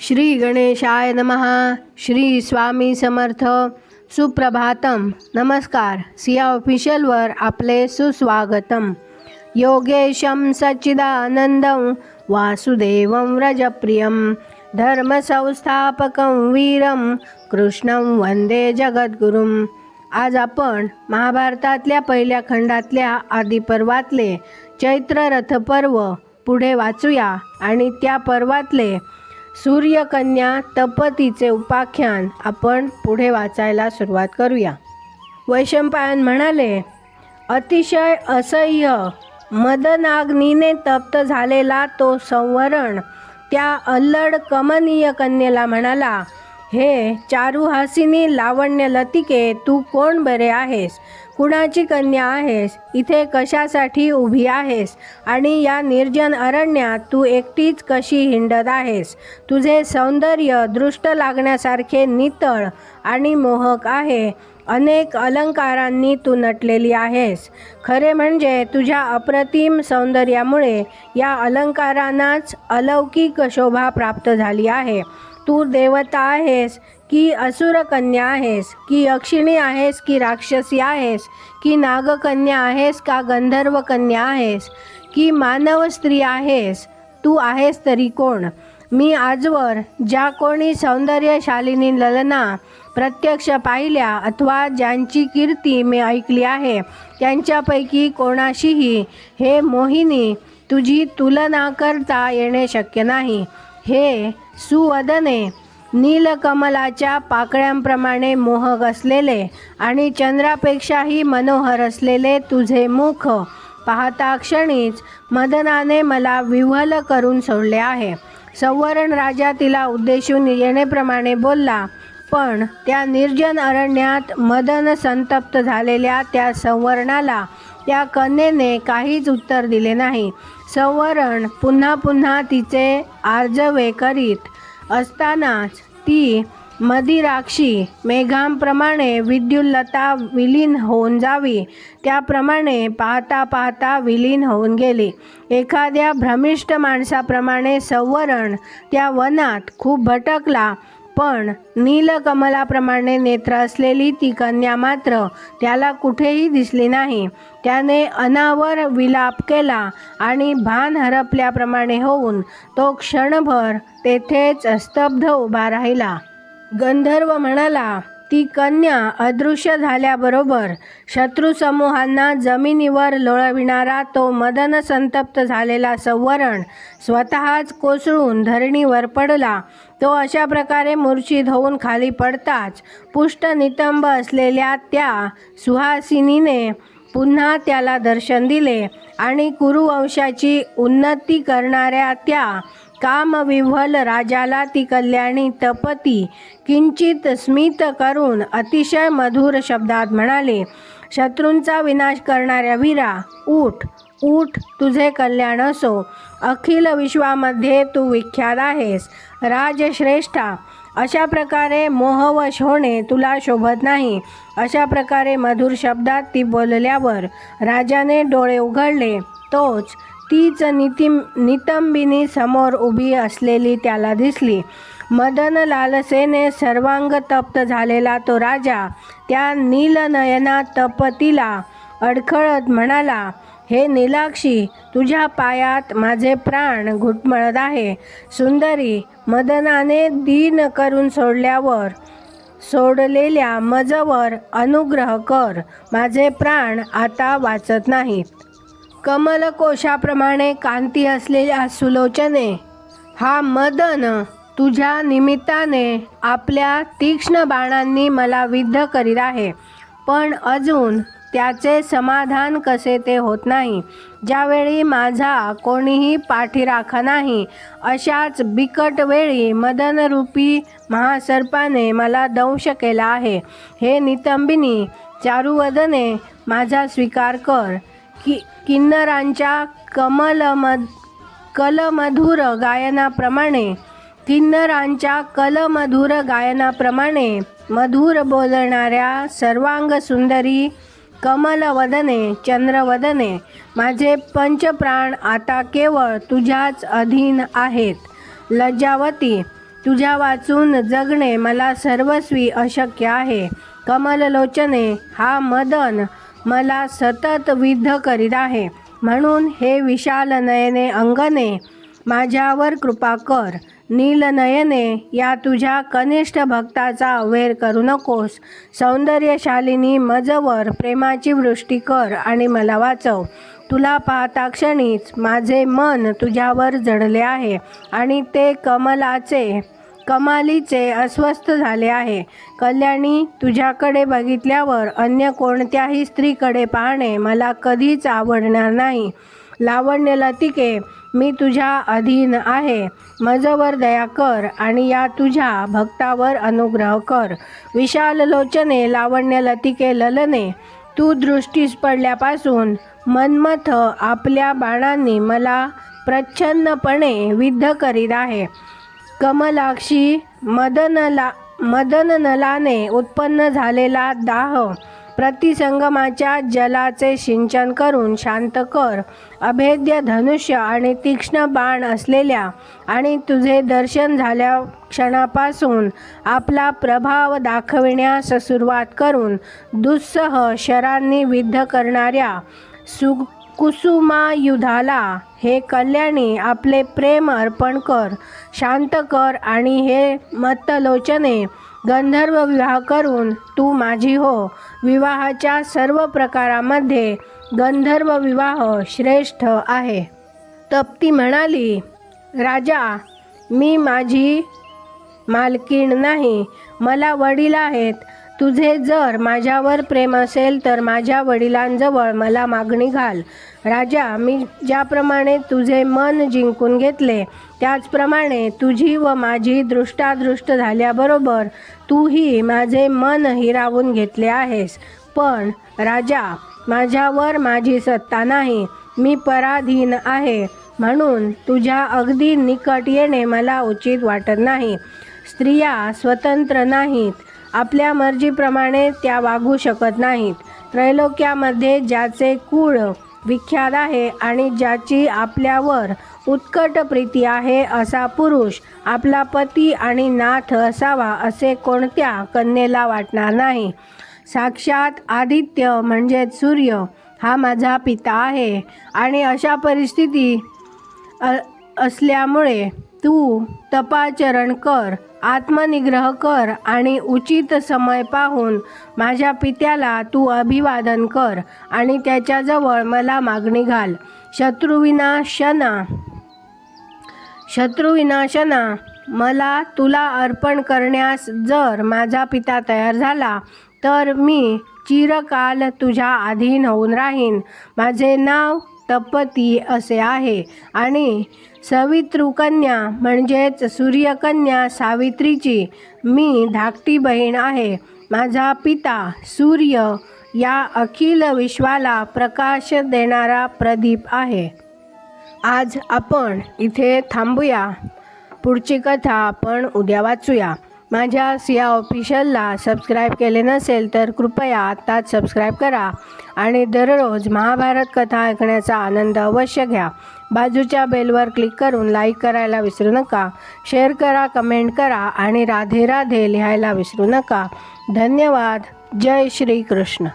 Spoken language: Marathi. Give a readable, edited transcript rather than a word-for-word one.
श्री गणेशाय नमः. श्री स्वामी समर्थ. सुप्रभातम. नमस्कार. सिया ऑफिशियलवर आपले सुस्वागतम. योगेशं सच्चिदानंदं वासुदेवं व्रजप्रियं धर्मसंस्थापकं वीरं कृष्णं वंदे जगद्गुरुं. आज आपण महाभारतातल्या पहिल्या खंडातल्या आदिपर्वातले चैत्र रथपर्व पुढे वाचूया आणि त्या पर्वातले सूर्यकन्या तपतीचे उपाख्यान आपण पुढे वाचायला सुरुवात करूया. वैशंपायन म्हणाले, अतिशय असह्य मदनाग्नीने तप्त झालेला तो संवरण त्या अल्लड कमनीय कन्येला म्हणाला, हे चारुहासिनी लावण्य लतिके, तू कोण बरे आहेस? कुणाची कन्या आहेस? इथे कशासाठी उभी आहेस? आणि या निर्जन अरण्यात तू एकटीच कशी हिंडत आहेस? तुझे सौंदर्य दृष्ट लागण्यासारखे नितळ आणि मोहक आहे. अनेक अलंकारांनी तू नटलेली आहेस. खरे म्हणजे तुझ्या अप्रतिम सौंदर्यामुळे या अलंकारांनाच अलौकिक शोभा प्राप्त झाली आहे. तू देवता आहेस की असुर कन्या आहेस, की यक्षिणी आहेस की राक्षसी आहेस, की नागकन्या आहेस का गंधर्व कन्या आहेस, की मानव स्त्री आहेस? तू आहेस तरी कोण? मी आजवर ज्या कोणी सौंदर्यशालिनी ललना प्रत्यक्ष पाहिल्या अथवा ज्यांची कीर्ती मी ऐकली आहे त्यांच्यापैकी कोणाशीही हे मोहिनी तुझी तुलना करता येणे शक्य नाही. हे सुवदने, नीलकमलाच्या पाकळ्यांप्रमाणे मोहक असलेले आणि चंद्रापेक्षाही मनोहर असलेले तुझे मुख पाहता क्षणीच मदनाने मला विव्हल करून सोडले आहे. संवरण राजा तिला उद्देशून येणेप्रमाणे बोलला, पण त्या निर्जन अरण्यात मदन संतप्त झालेल्या त्या संवरणाला त्या कन्येने काहीच उत्तर दिले नाही. संवरण पुन्हा पुन्हा तिचे आर्जवे करीत असतानाच ती मदिराक्षी मेघांप्रमाणे विद्युल्लता विलीन होऊन जावी त्याप्रमाणे पाहता पाहता विलीन होऊन गेली. एखाद्या भ्रमिष्ट माणसाप्रमाणे संवरण त्या वनात खूप भटकला, पण नीलकमलाप्रमाणे नेत्र असलेली ती कन्या मात्र त्याला कुठेही दिसली नाही. त्याने अनावर विलाप केला आणि भान हरपल्याप्रमाणे होऊन तो क्षणभर तेथेच स्तब्ध उभा राहिला. गंधर्व म्हणाला, ती कन्या अदृश्य झाल्याबरोबर शत्रुसमूहांना जमिनीवर लोळविणारा तो मदन संतप्त झालेला संवरण स्वतःच कोसळून धरणीवर पडला. तो अशा प्रकारे मूर्छित होऊन खाली पडताच पुष्ट नितंब असलेल्या त्या सुहासिनीने पुन्हा त्याला दर्शन दिले आणि कुरुवंशाची उन्नती करणाऱ्या त्या कामविव्हल राजाला ती कल्याणी तपती किंचित स्मित करून अतिशय मधुर शब्दात म्हणाले, शत्रूंचा विनाश करणाऱ्या वीरा, उठ उठ, तुझे कल्याण असो. अखिल विश्वामध्ये तू विख्यात आहेस. राजश्रेष्ठा, अशा प्रकारे मोहवश होणे तुला शोभत नाही. अशा प्रकारे मधुर शब्दात ती बोलल्यावर राजाने डोळे उघडले. तोच तीच नितंबिनी समोर उभी असलेली त्याला दिसली. मदन लालसेने सर्वांग तप्त झालेला तो राजा त्या नीलनयना तपतीला अडखळत म्हणाला, हे नीलाक्षी, तुझ्या पायात माझे प्राण घुटमळत आहे. सुंदरी, मदनाने दीन करून सोडलेल्या मजवर अनुग्रह कर. माझे प्राण आता वाचत नाहीत. कमलकोशाप्रमाणे कांती असलेल्या सुलोचने, हा मदन तुझ्या निमित्ताने आपल्या तीक्ष्ण बाणांनी मला विद्ध करीत आहे, पण अजून त्याचे समाधान कसे ते होत नाही. ज्यावेळी माझा कोणीही पाठीराखा नाही अशाच बिकट वेळी मदनरूपी महासर्पाने मला दंश केला आहे. हे नितंबिनी चारुवदने, माझा स्वीकार कर. किन्नरांच्या कलमधुर गायनाप्रमाणे मधुर बोलणाऱ्या सर्वांग सुंदरी कमलवदने, चंद्रवदने, माझे पंचप्राण आता केवळ तुझ्याच अधीन आहेत. लज्जावती, तुझ्या वाचून जगणे मला सर्वस्वी अशक्य आहे. कमललोचने, हा मदन मला सतत विद्ध करीत आहे. म्हणून हे विशाल नयने अंगने, माझ्यावर कृपा कर. नीलनयने, या तुझ्या कनिष्ठ भक्ताचा अवहेर करू नकोस. सौंदर्यशालिनी, मजवर प्रेमाची वृष्टी कर आणि मला वाचव. तुला पाहता क्षणीच माझे मन तुझ्यावर जडले आहे आणि ते कमालीचे अस्वस्थ झाले आहे. कल्याणी, तुझ्याकडे बघितल्यावर अन्य कोणत्याही स्त्रीकडे पाहणे मला कधीच आवडणार नाही. लावण्य लतिके, मी तुझ्या अधीन आहे. मजवर दया कर आणि या तुझ्या भक्तावर अनुग्रह कर. विशाल लोचने, लावण्य लतिके ललने, तू दृष्टीस पडल्यापासून मन्मथ आपल्या बाणांनी मला प्रच्छन्नपणे विद्ध करीत आहे. कमलाक्षी, मदननलाने उत्पन्न झालेला दाह प्रतिसंगमाच्या जलाचे सिंचन करून शांत कर. अभेद्य धनुष्य आणि तीक्ष्ण बाण असलेल्या आणि तुझे दर्शन झाल्या क्षणापासून आपला प्रभाव दाखविण्यास सुरुवात करून दुस्सह शरांनी विद्ध करणाऱ्या कुसुमायुधाला हे कल्याणी आपले प्रेम अर्पण कर. शांत कर आणि हे मत्तलोचने, गंधर्व विवाह करून तू माझी हो. विवाहाच्या सर्व प्रकारामध्ये गंधर्व विवाह श्रेष्ठ आहे. तप्ती म्हणाली, राजा, मी माझी मालकीण नाही, मला वडील आहेत. तुझे जर माझ्यावर प्रेम असेल तर माझ्या वडिलांजवळ मला मागणी घाल. राजा, मी ज्याप्रमाणे तुझे मन जिंकून घेतले त्याचप्रमाणे तुझी व माझी दृष्टादृष्ट झाल्याबरोबर तूही माझे मन हिरावून घेतले आहेस. पण राजा, माझ्यावर माझी सत्ता नाही, मी पराधीन आहे. म्हणून तुझ्या अगदी निकट येणे मला उचित वाटत नाही. स्त्रिया स्वतंत्र नाहीत, आपल्या मर्जीप्रमाणे त्या वागू शकत नाहीत. त्रैलोक्यामध्ये ज्याचे कुळ विख्यात आहे आणि ज्याची आपल्यावर उत्कट प्रीती आहे असा पुरुष आपला पती आणि नाथ असावा असे कोणत्या कन्येला वाटणार नाही. साक्षात आदित्य म्हणजेच सूर्य हा माझा पिता आहे आणि अशा परिस्थिती असल्यामुळे तू तपाचरण कर, आत्मनिग्रह कर आणि उचित समय पाहून माझ्या पित्याला तू अभिवादन कर आणि त्याच्याजवळ मला मागणी घाल. शत्रुविनाशना, मला तुला अर्पण करण्यास जर माझा पिता तयार झाला तर मी चिरकाल तुझ्या अधीन होऊन राहीन. माझे नाव तपती असे आहे आणि सवितृकन्या म्हणजेच सूर्यकन्या सावित्रीची मी धाकटी बहीण आहे. माझा पिता सूर्य या अखिल विश्वाला प्रकाश देणारा प्रदीप आहे. आज आपण इथे थांबूया. पुढची कथा आपण उद्या वाचूया. माझ्या सिया ऑफिशियलला सबस्क्राईब केले नसेल तर कृपया आत्ताच सबस्क्राईब करा आणि दररोज महाभारत कथा ऐकण्याचा आनंद अवश्य घ्या. बाजूच्या बेलवर क्लिक करून लाईक करायला विसरू नका. शेअर करा, कमेंट करा आणि राधे राधे लिहायला विसरू नका. धन्यवाद. जय श्री कृष्ण.